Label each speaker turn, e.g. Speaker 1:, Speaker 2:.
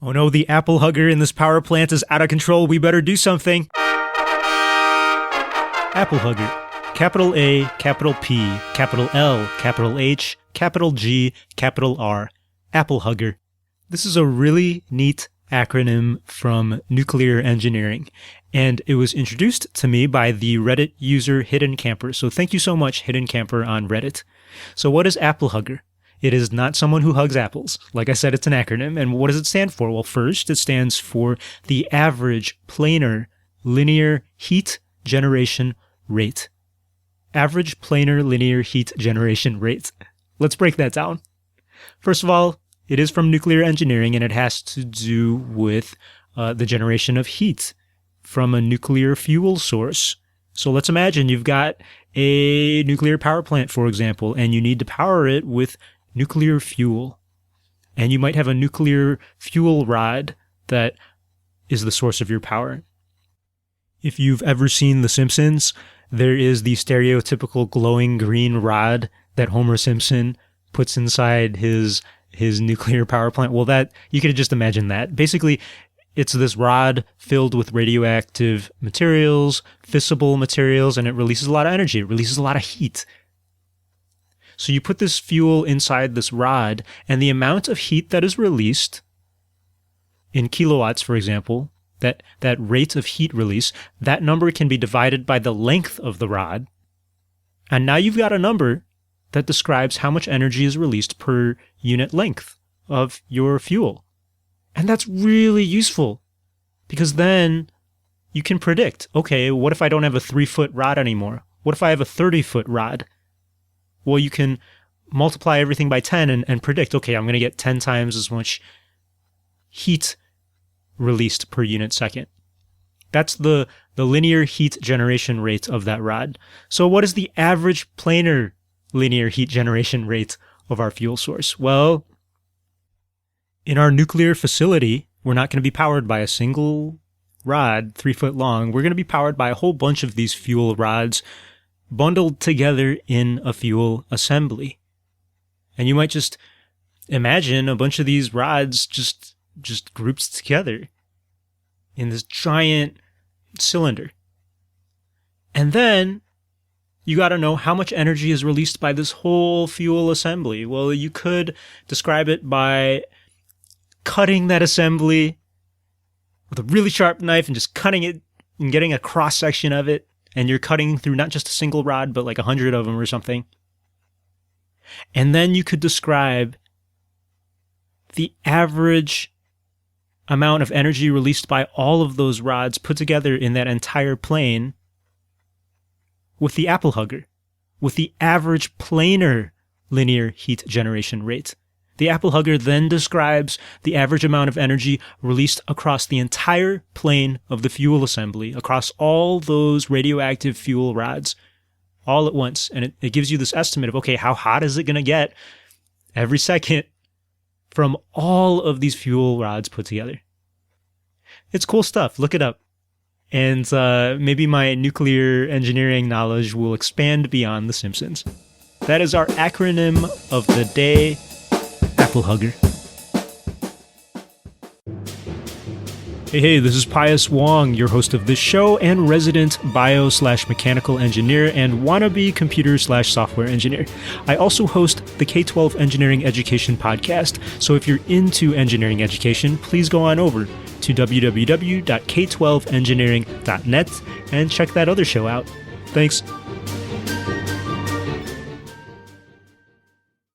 Speaker 1: Oh no, the Aplhgr in this power plant is out of control. We better do something. Aplhgr. Capital A, capital P, capital L, capital H, capital G, capital R. Aplhgr. This is a really neat acronym from nuclear engineering, and it was introduced to me by the Reddit user Hidden Camper. So thank you so much, Hidden Camper on Reddit. So what is Aplhgr? It is not someone who hugs apples. Like I said, it's an acronym. And what does it stand for? Well, first, it stands for the average planar linear heat generation rate. Average planar linear heat generation rate. Let's break that down. First of all, it is from nuclear engineering, and it has to do with the generation of heat from a nuclear fuel source. So let's imagine you've got a nuclear power plant, for example, and you need to power it with nuclear fuel. And you might have a nuclear fuel rod that is the source of your power. If you've ever seen The Simpsons, there is the stereotypical glowing green rod that Homer Simpson puts inside his nuclear power plant. Well, that you could just imagine that. Basically, it's this rod filled with radioactive materials, fissile materials, and it releases a lot of energy. It releases a lot of heat. So you put this fuel inside this rod, and the amount of heat that is released in kilowatts, for example, that rate of heat release, that number can be divided by the length of the rod. And now you've got a number that describes how much energy is released per unit length of your fuel. And that's really useful because then you can predict, okay, what if I don't have a 3-foot rod anymore? What if I have a 30-foot rod? Well, you can multiply everything by 10 and predict, okay, I'm going to get 10 times as much heat released per unit second. That's the linear heat generation rate of that rod. So what is the average planar linear heat generation rate of our fuel source? Well, in our nuclear facility, we're not going to be powered by a single rod 3 foot long. We're going to be powered by a whole bunch of these fuel rods bundled together in a fuel assembly. And you might just imagine a bunch of these rods just grouped together in this giant cylinder. And then you got to know how much energy is released by this whole fuel assembly. Well, you could describe it by cutting that assembly with a really sharp knife and just cutting it and getting a cross section of it. And you're cutting through not just a single rod, but like 100 of them or something. And then you could describe the average amount of energy released by all of those rods put together in that entire plane with the Aplhgr, with the average planar linear heat generation rate. The Aplhgr then describes the average amount of energy released across the entire plane of the fuel assembly, across all those radioactive fuel rods, all at once. And it gives you this estimate of, okay, how hot is it going to get every second from all of these fuel rods put together? It's cool stuff. Look it up. And maybe my nuclear engineering knowledge will expand beyond The Simpsons. That is our acronym of the day, Aplhgr. Hey, this is Pius Wong, your host of this show and resident bio/mechanical engineer and wannabe computer/software engineer. I also host the K-12 Engineering Education Podcast, so if you're into engineering education, please go on over to www.k12engineering.net and check that other show out. Thanks.